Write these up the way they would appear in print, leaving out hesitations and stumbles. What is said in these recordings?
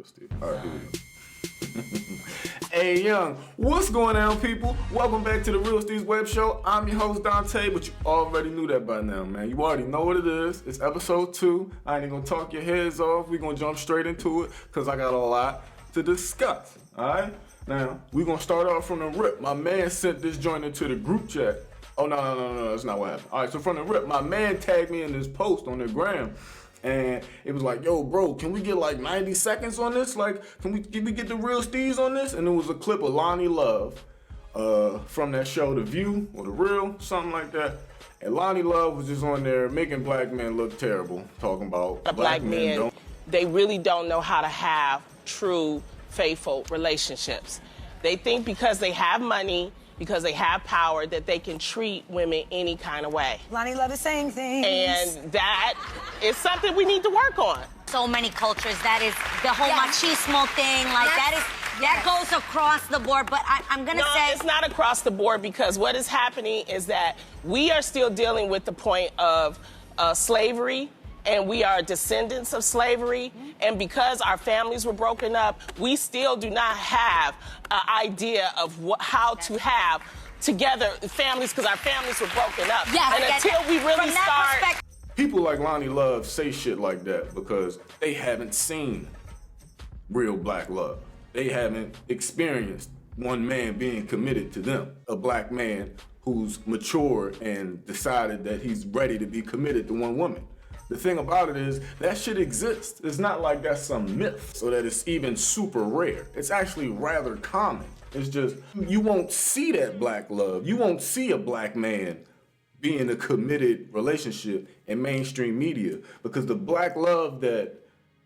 Steve. All right, here we go. Hey, Young, what's going on, people? Welcome back to the Real Steeze Web Show. I'm your host, Dante, but you already knew that by now, man. You already know what it is. It's episode 2. I ain't even gonna talk your heads off. We're gonna jump straight into it, because I got a lot to discuss, all right? Now, we're gonna start off from the rip. My man sent this joint into the group chat. Oh, no, that's not what happened. All right, so from the rip, my man tagged me in this post on the gram. And it was like, yo, bro, can we get like 90 seconds on this? Like, can we get the real Steeze on this? And it was a clip of Loni Love from that show, The View, or The Real, something like that. And Loni Love was just on there making black men look terrible, talking about black men they really don't know how to have true, faithful relationships. They think because they have money, because they have power, that they can treat women any kind of way. Loni Love is saying things. And that is something we need to work on. So many cultures, that is the whole machismo thing, like that goes across the board, but I'm gonna say... No, it's not across the board, because what is happening is that we are still dealing with the point of slavery, and we are descendants of slavery, and because our families were broken up, we still do not have an idea of how to have together families, because our families were broken up. Yes, and until we really start... People like Loni Love say shit like that because they haven't seen real black love. They haven't experienced one man being committed to them. A black man who's mature and decided that he's ready to be committed to one woman. The thing about it is, that shit exists. It's not like that's some myth, so that it's even super rare. It's actually rather common. It's just, you won't see that black love. You won't see a black man be in a committed relationship in mainstream media, because the black love that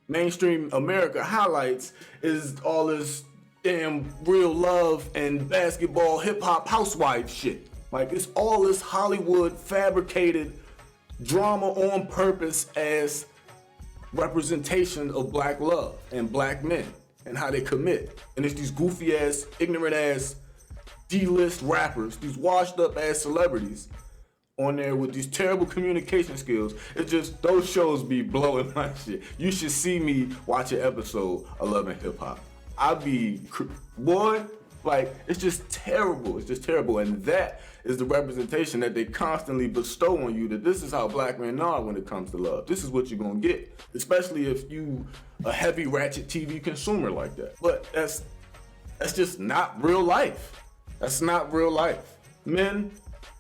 mainstream America highlights is all this damn real love and basketball, hip-hop, housewife shit. Like, it's all this Hollywood fabricated drama on purpose as representation of black love and black men and how they commit. And it's these goofy ass, ignorant ass D-list rappers, these washed up ass celebrities on there with these terrible communication skills. It's just, those shows be blowing my shit. You should see me watch an episode of Love and Hip Hop. Boy, like, it's just terrible. It's just terrible. And that is the representation that they constantly bestow on you, that this is how black men are when it comes to love. This is what you're gonna get, especially if you a heavy ratchet TV consumer like that. But that's just not real life. That's not real life. Men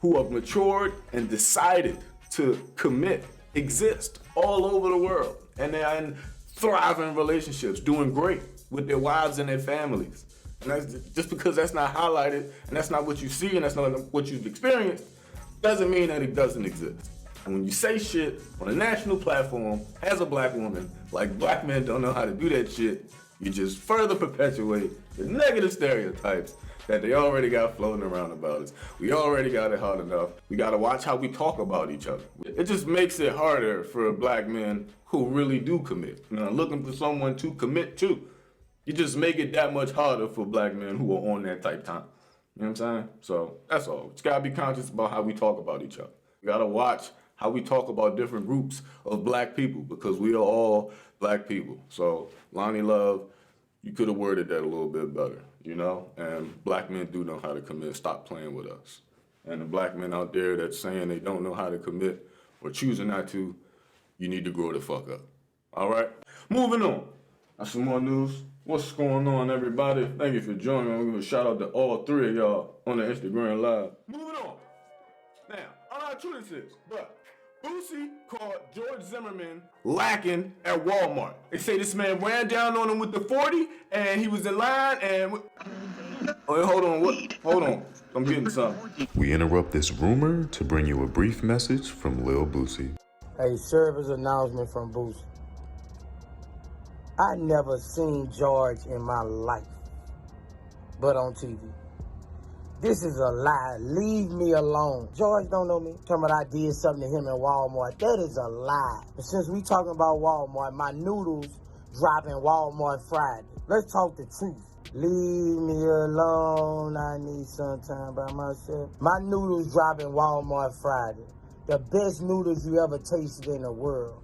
who have matured and decided to commit exist all over the world, and they're in thriving relationships, doing great with their wives and their families. And that's just because that's not highlighted, and that's not what you see, and that's not what you've experienced, doesn't mean that it doesn't exist. And when you say shit on a national platform as a black woman, like black men don't know how to do that shit, you just further perpetuate the negative stereotypes that they already got floating around about us. We already got it hard enough. We gotta watch how we talk about each other. It just makes it harder for black men who really do commit. You know, looking for someone to commit to. You just make it that much harder for black men who are on that type time. You know what I'm saying? So that's all. Just gotta be conscious about how we talk about each other. We gotta watch how we talk about different groups of black people, because we are all black people. So Loni Love, you could have worded that a little bit better, you know? And black men do know how to commit. Stop playing with us. And the black men out there that's saying they don't know how to commit or choosing not to, you need to grow the fuck up. All right? Moving on. That's some more news. What's going on, everybody? Thank you for joining me. I'm gonna give a shout out to all 3 of y'all on the Instagram Live. Moving on. Now, I don't know how true this is, but Boosie caught George Zimmerman lacking at Walmart. They say this man ran down on him with the 40, and he was in line, and... Oh, hold on, Hold on. I'm getting something. We interrupt this rumor to bring you a brief message from Lil Boosie. A service announcement from Boosie. I never seen George in my life, but on TV. This is a lie. Leave me alone. George don't know me. Talking about I did something to him in Walmart. That is a lie. But since we talking about Walmart, my noodles dropping Walmart Friday. Let's talk the truth. Leave me alone. I need some time by myself. My noodles dropping Walmart Friday. The best noodles you ever tasted in the world.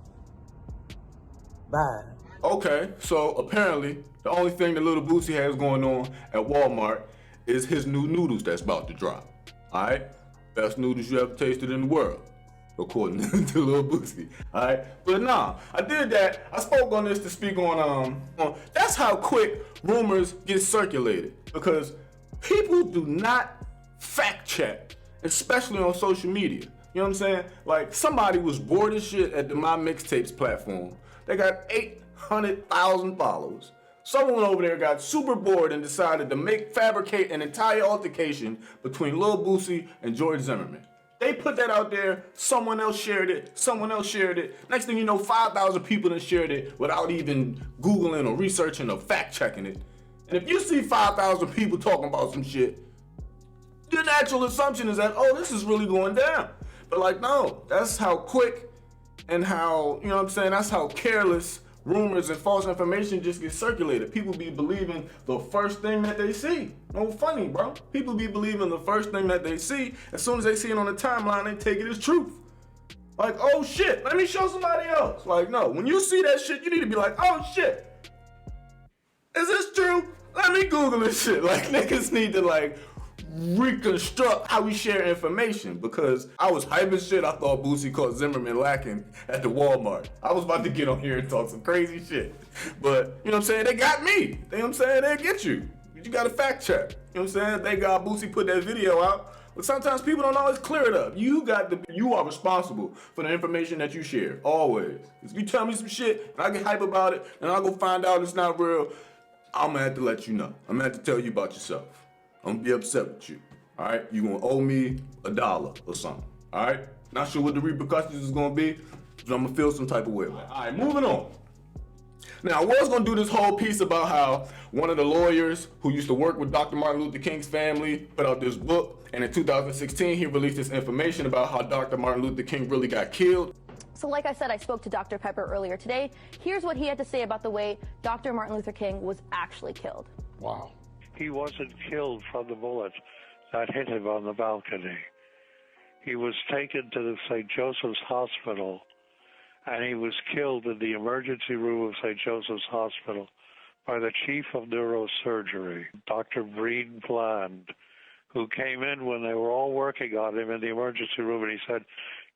Bye. Okay, so apparently the only thing that little Boosie has going on at Walmart is his new noodles that's about to drop. All right, best noodles you ever tasted in the world, according to little Boosie. All right, but nah, I did that. I spoke on this to speak on that's how quick rumors get circulated, because people do not fact check, especially on social media. You know what I'm saying? Like, somebody was bored as shit at the My Mixtapes platform. They got 800,000 followers. Someone over there got super bored and decided to fabricate an entire altercation between Lil Boosie and George Zimmerman. They put that out there, someone else shared it, someone else shared it. Next thing you know, 5,000 people done shared it without even Googling or researching or fact checking it. And if you see 5,000 people talking about some shit, the natural assumption is that, oh, this is really going down. But like, no, that's how quick and how, you know what I'm saying, that's how careless rumors and false information just get circulated. People be believing the first thing that they see. No funny, bro. People be believing the first thing that they see. As soon as they see it on the timeline, they take it as truth. Like, oh shit, let me show somebody else. Like, no, when you see that shit, you need to be like, oh shit, is this true? Let me Google this shit. Like, niggas need to like reconstruct how we share information, because I was hyping shit. I thought Boosie caught Zimmerman lacking at the Walmart. I was about to get on here and talk some crazy shit, but you know what I'm saying, they got me. You know what I'm saying, they get you. You gotta fact check. You know what I'm saying, they got Boosie put that video out, but sometimes people don't always clear it up. You are responsible for the information that you share, always. If you tell me some shit and I get hype about it and I go find out it's not real, I'm gonna have to let you know. I'm gonna have to tell you about yourself. I'm gonna be upset with you, all right? You gonna owe me $1 or something, all right? Not sure what the repercussions is gonna be, but I'm gonna feel some type of way. All right, moving on. Now, I was gonna do this whole piece about how one of the lawyers who used to work with Dr. Martin Luther King's family put out this book, and in 2016, he released this information about how Dr. Martin Luther King really got killed. So like I said, I spoke to Dr. Pepper earlier today. Here's what he had to say about the way Dr. Martin Luther King was actually killed. Wow. He wasn't killed from the bullet that hit him on the balcony. He was taken to the St. Joseph's Hospital, and he was killed in the emergency room of St. Joseph's Hospital by the chief of neurosurgery, Dr. Breen Bland, who came in when they were all working on him in the emergency room, and he said,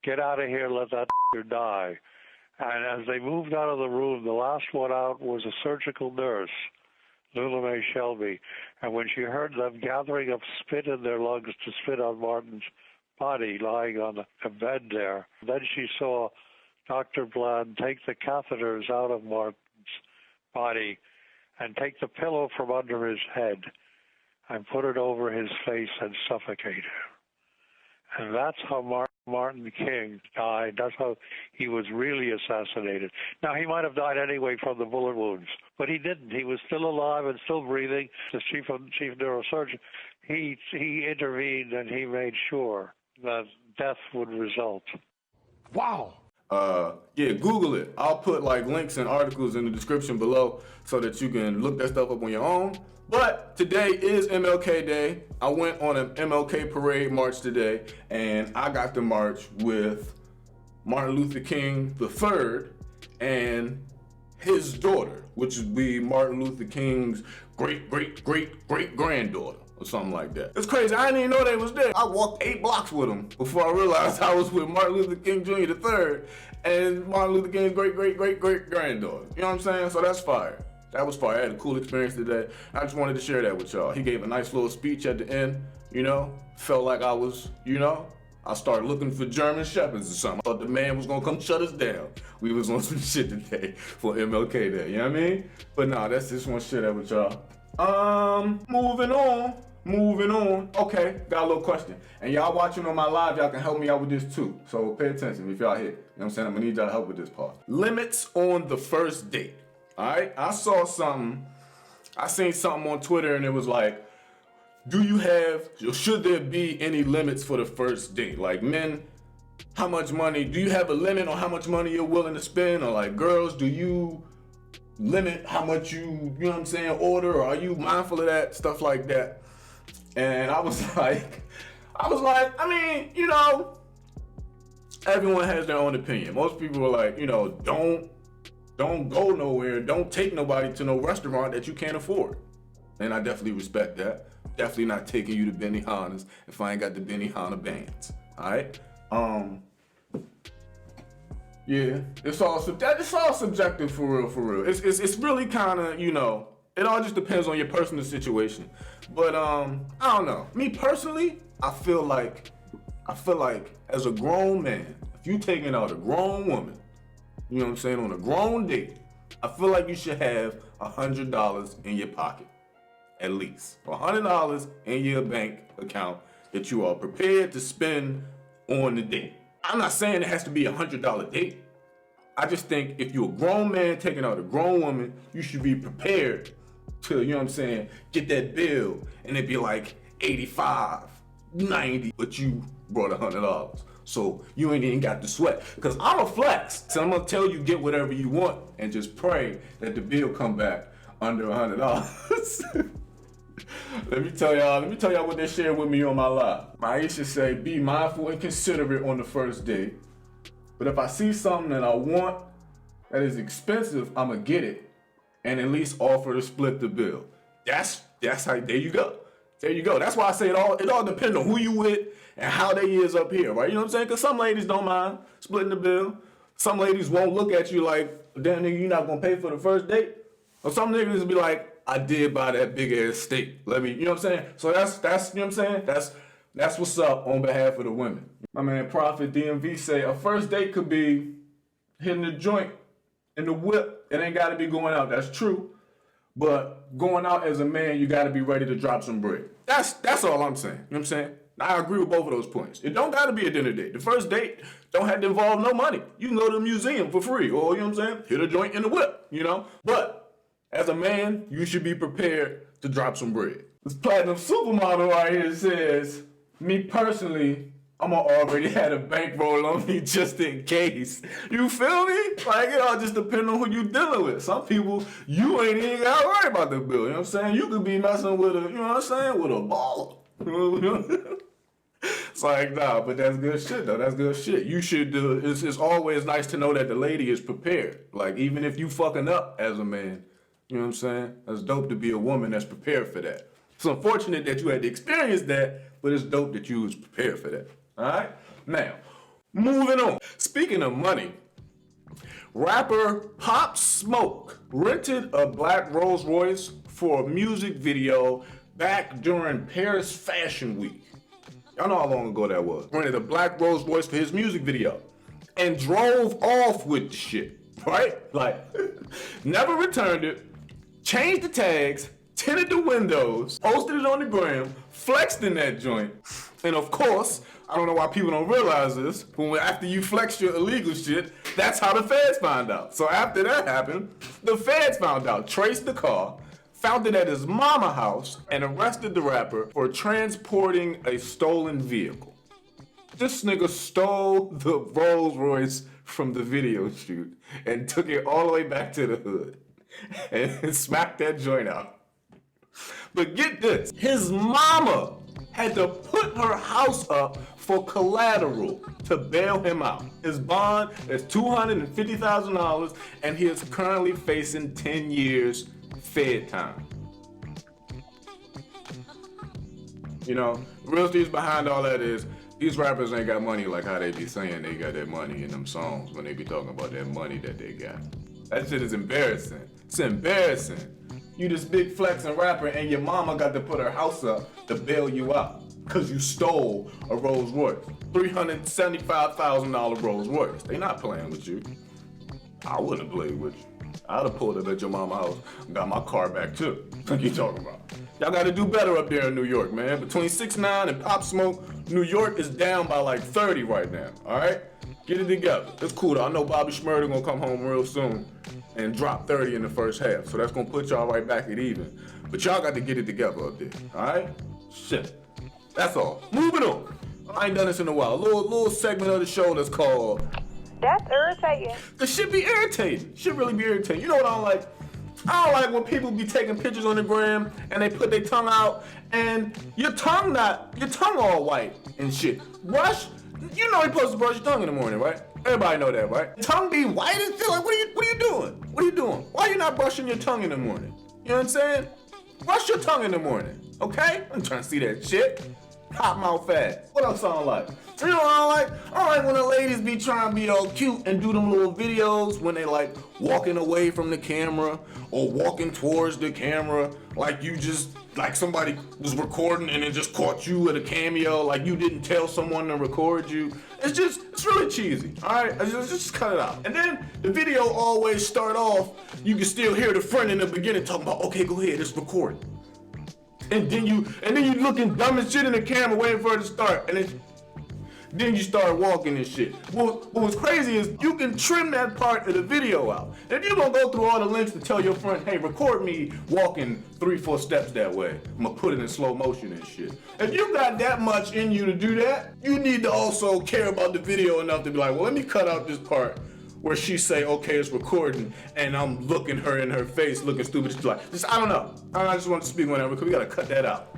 "Get out of here, let that die." And as they moved out of the room, the last one out was a surgical nurse, Lula Mae Shelby, and when she heard them gathering up spit in their lungs to spit on Martin's body lying on a bed there, then she saw Dr. Bland take the catheters out of Martin's body and take the pillow from under his head and put it over his face and suffocate him. And that's how Martin King died. That's how he was really assassinated. Now, he might have died anyway from the bullet wounds, but he didn't. He was still alive and still breathing. The chief neurosurgeon, he intervened, and he made sure that death would result. Wow. Yeah, Google it. I'll put like links and articles in the description below so that you can look that stuff up on your own. But today is MLK Day. I went on an MLK parade march today, and I got to march with Martin Luther King III and his daughter, which would be Martin Luther King's great-great-great-great-granddaughter or something like that. It's crazy. I didn't even know they was there. I walked 8 blocks with them before I realized I was with Martin Luther King Jr. III and Martin Luther King's great-great-great-great-granddaughter. You know what I'm saying? So that's fire. That was fire. I had a cool experience today. I just wanted to share that with y'all. He gave a nice little speech at the end, you know? Felt like I was, you know? I started looking for German shepherds or something. I thought the man was gonna come shut us down. We was on some shit today for MLK Day, you know what I mean? But nah, that's just one shit that with y'all. Moving on. Okay, got a little question. And y'all watching on my live, y'all can help me out with this too. So pay attention if y'all here. You know what I'm saying? I'm gonna need y'all help with this part. Limits on the first date. All right, I seen something on Twitter and it was like, should there be any limits for the first date? Like, men, how much money, do you have a limit on how much money you're willing to spend? Or like, girls, do you limit how much you know what I'm saying, order? Or are you mindful of that, stuff like that? And I was like, I mean, you know, everyone has their own opinion. Most people are like, you know, don't Don't go nowhere. Don't take nobody to no restaurant that you can't afford. And I definitely respect that. Definitely not taking you to Benihana's if I ain't got the Benihana bands. All right. Yeah, it's all subjective for real. It's really kind of, you know, it all just depends on your personal situation. But I don't know. Me personally, I feel like as a grown man, if you taking out a grown woman, you know what I'm saying, on a grown date, I feel like you should have $100 in your pocket, at least $100 in your bank account that you are prepared to spend on the date. I'm not saying it has to be a $100 date. I just think if you're a grown man taking out a grown woman, you should be prepared to, you know what I'm saying, get that bill and it'd be like 85, 90, but you brought $100. So you ain't even got to sweat. Cause I'm a flex. So I'm gonna tell you get whatever you want and just pray that the bill come back under $100. Let me tell y'all what they shared with me on my live. Maisha say, be mindful and considerate on the first date. But if I see something that I want that is expensive, I'ma get it and at least offer to split the bill. That's how, there you go. There you go. That's why I say it all depends on who you with and how they is up here, right? You know what I'm saying? Because some ladies don't mind splitting the bill. Some ladies won't look at you like, damn nigga, you not gonna pay for the first date? Or some niggas be like, I did buy that big ass steak. Let me, you know what I'm saying? So that's you know what I'm saying? That's what's up on behalf of the women. My man Prophet DMV say a first date could be hitting the joint in the whip. It ain't gotta be going out. That's true. But going out as a man, you gotta be ready to drop some bread. That's all I'm saying. You know what I'm saying? I agree with both of those points. It don't gotta be a dinner date. The first date don't have to involve no money. You can go to the museum for free, or you know what I'm saying? Hit a joint in the whip, you know? But as a man, you should be prepared to drop some bread. This platinum supermodel right here says, me personally, I'ma already had a bankroll on me just in case. You feel me? Like, it all just depends on who you dealing with. Some people, you ain't even gotta worry about the bill. You know what I'm saying? You could be messing with a, you know what I'm saying, with a baller. It's like, nah, but that's good shit though. That's good shit. You should do, it's always nice to know that the lady is prepared. Like, even if you fucking up as a man, you know what I'm saying? That's dope to be a woman that's prepared for that. It's unfortunate that you had to experience that, but it's dope that you was prepared for that. All right? Now, moving on. Speaking of money, rapper Pop Smoke rented a black Rolls Royce for a music video back during Paris Fashion Week. Y'all know how long ago that was. Rented a black Rolls Royce for his music video and drove off with the shit, right? Like, never returned it, changed the tags, tinted the windows, posted it on the gram, flexed in that joint. And of course, I don't know why people don't realize this, but after you flex your illegal shit, that's how the feds found out. So after that happened, the feds found out, traced the car, found it at his mama house, and arrested the rapper for transporting a stolen vehicle. This nigga stole the Rolls Royce from the video shoot and took it all the way back to the hood and smacked that joint out. But get this, his mama had to put her house up for collateral to bail him out. His bond is $250,000 and he is currently facing 10 years Fed time. You know, real things behind all that is these rappers ain't got money like how they be saying they got that money in them songs when they be talking about that money that they got. That shit is embarrassing. It's embarrassing. You this big flexing rapper and your mama got to put her house up to bail you out because you stole a Rolls Royce. $375,000 Rolls Royce. They not playing with you. I wouldn't have played with you. I'd have pulled up at your mama's house and got my car back too. What you talking about? Y'all gotta do better up there in New York, man. Between 6ix9ine and Pop Smoke, New York is down by like 30 right now, all right? Get it together. It's cool though. I know Bobby Shmurda gonna come home real soon and drop 30 in the first half. So that's gonna put y'all right back at even. But y'all got to get it together up there, all right? Shit. That's all. Moving on. I ain't done this in a while. A little segment of the show that's called... That's irritating. The shit be irritating. Shit really be irritating. You know what I don't like? I don't like when people be taking pictures on the gram and they put their tongue out and your tongue all white and shit. Brush, you know you're supposed to brush your tongue in the morning, right? Everybody know that, right? Tongue be white as shit. Like, what are you doing? What are you doing? Why are you not brushing your tongue in the morning? You know what I'm saying? Brush your tongue in the morning, okay? I'm trying to see that shit. Hot mouth fast. What else sound like? You know what I like? I like when the ladies be trying to be all cute and do them little videos when they like walking away from the camera or walking towards the camera, like you just, like somebody was recording and it just caught you at a cameo, like you didn't tell someone to record you. It's really cheesy, all right? Just cut it out. And then the video always start off, you can still hear the friend in the beginning talking about, okay, go ahead, it's recording. And then you looking dumb as shit in the camera waiting for it to start, and then you start walking and shit. What was crazy is you can trim that part of the video out. If you're gonna go through all the lengths to tell your friend, hey, record me walking 3-4 steps that way, I'm gonna put it in slow motion and shit. If you got that much in you to do that, you need to also care about the video enough to be like, well, let me cut out this part where she say, okay, it's recording, and I'm looking her in her face, looking stupid. She's like, I don't know. I just want to speak on that because we gotta cut that out.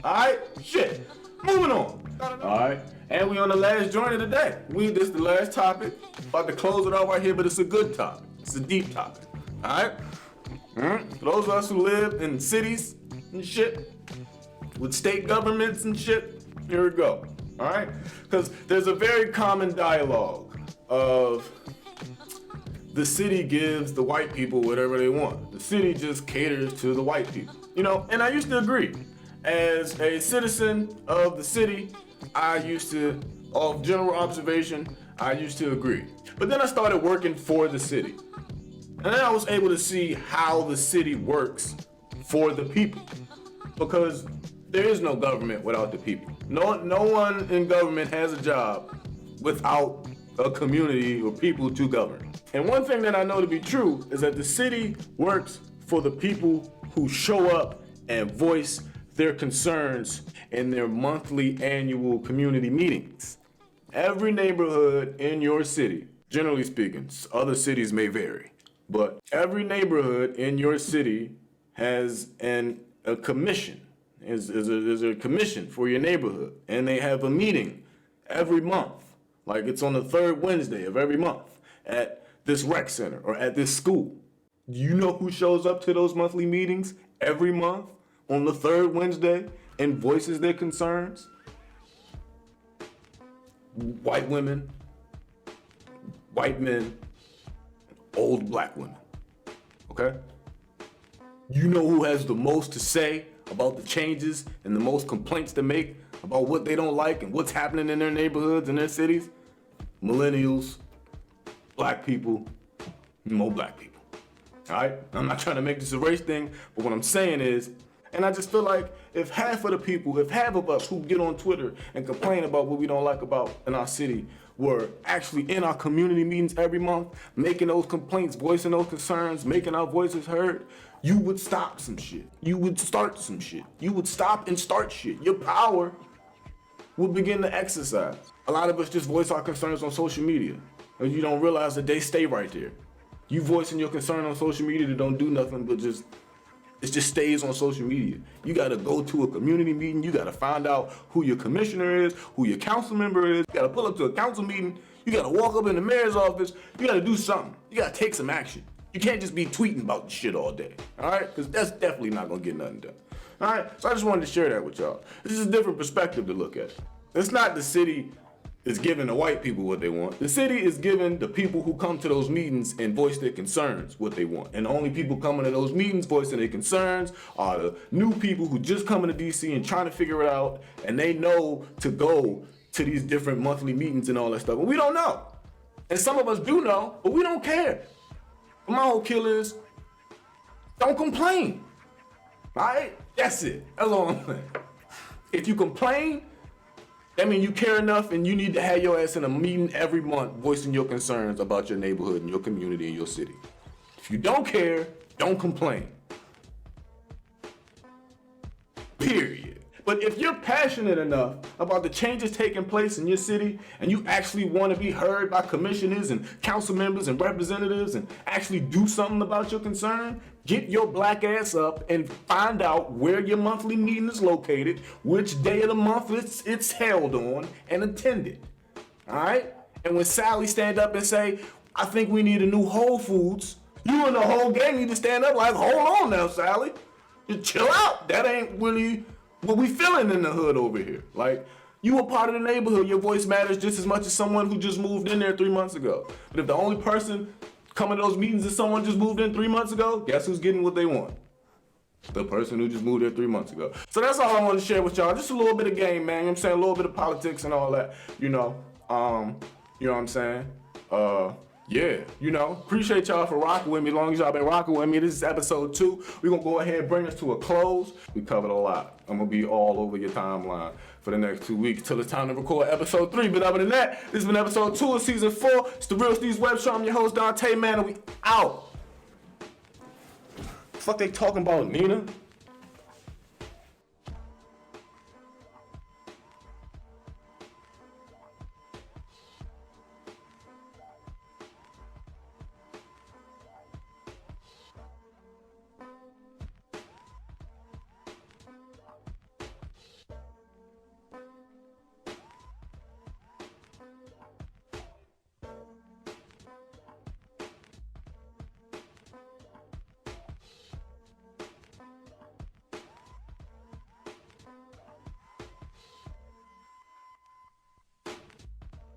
All right? Shit. Moving on. All right? And we on the last joint of the day. This is the last topic. About to close it off right here, but it's a good topic. It's a deep topic. All right? For those of us who live in cities and shit, with state governments and shit, here we go. All right? Because there's a very common dialogue of the city gives the white people whatever they want. The city just caters to the white people. You know, and I used to agree. As a citizen of the city, of general observation, I used to agree. But then I started working for the city. And then I was able to see how the city works for the people. Because there is no government without the people. No one in government has a job without a community or people to govern. And one thing that I know to be true is that the city works for the people who show up and voice their concerns in their monthly annual community meetings. Every neighborhood in your city, generally speaking, other cities may vary, but every neighborhood in your city has a commission, is a commission for your neighborhood, and they have a meeting every month. Like it's on the third Wednesday of every month at this rec center or at this school. Do you know who shows up to those monthly meetings every month on the third Wednesday and voices their concerns? White women, white men, old black women. Okay? You know who has the most to say about the changes and the most complaints to make about what they don't like and what's happening in their neighborhoods and their cities? Millennials, black people, more black people. All right? I'm not trying to make this a race thing, but what I'm saying is, and I just feel like if half of us who get on Twitter and complain about what we don't like about in our city were actually in our community meetings every month, making those complaints, voicing those concerns, making our voices heard, you would stop some shit. You would start some shit. You would stop and start shit. Your power would begin to exercise. A lot of us just voice our concerns on social media, and you don't realize that they stay right there. You voicing your concern on social media that don't do nothing but it just stays on social media. You gotta go to a community meeting, you gotta find out who your commissioner is, who your council member is, you gotta pull up to a council meeting, you gotta walk up in the mayor's office, you gotta do something. You gotta take some action. You can't just be tweeting about shit all day, all right? Because that's definitely not gonna get nothing done. All right, so I just wanted to share that with y'all. This is a different perspective to look at. It's not the city is giving the white people what they want. The city is giving the people who come to those meetings and voice their concerns what they want. And the only people coming to those meetings voicing their concerns are the new people who just coming to DC and trying to figure it out, and they know to go to these different monthly meetings and all that stuff. But we don't know. And some of us do know, but we don't care. My whole kill is, don't complain. All right? That's it. That's all I'm saying. If you complain, that means you care enough and you need to have your ass in a meeting every month voicing your concerns about your neighborhood and your community and your city. If you don't care, don't complain. Period. But if you're passionate enough about the changes taking place in your city and you actually want to be heard by commissioners and council members and representatives and actually do something about your concern, get your black ass up and find out where your monthly meeting is located, which day of the month it's held on, and attend it. All right? And when Sally stand up and say, I think we need a new Whole Foods, you and the whole gang need to stand up like, hold on now, Sally. Just chill out. That ain't really what we feeling in the hood over here. Like, you a part of the neighborhood. Your voice matters just as much as someone who just moved in there 3 months ago. But if the only person coming to those meetings is someone just moved in 3 months ago, guess who's getting what they want? The person who just moved there 3 months ago. So that's all I want to share with y'all. Just a little bit of game, man. You know what I'm saying? A little bit of politics and all that. You know what I'm saying? Yeah, appreciate y'all for rocking with me. As long as y'all been rocking with me, this is episode 2. We're gonna go ahead and bring this to a close. We covered a lot. I'm gonna be all over your timeline for the next 2 weeks till it's time to record episode 3. But other than that, this has been episode 2 of season 4. It's the Real Steeze Web Show. I'm your host, Dante, man, and we out. Fuck they talking about, Nina?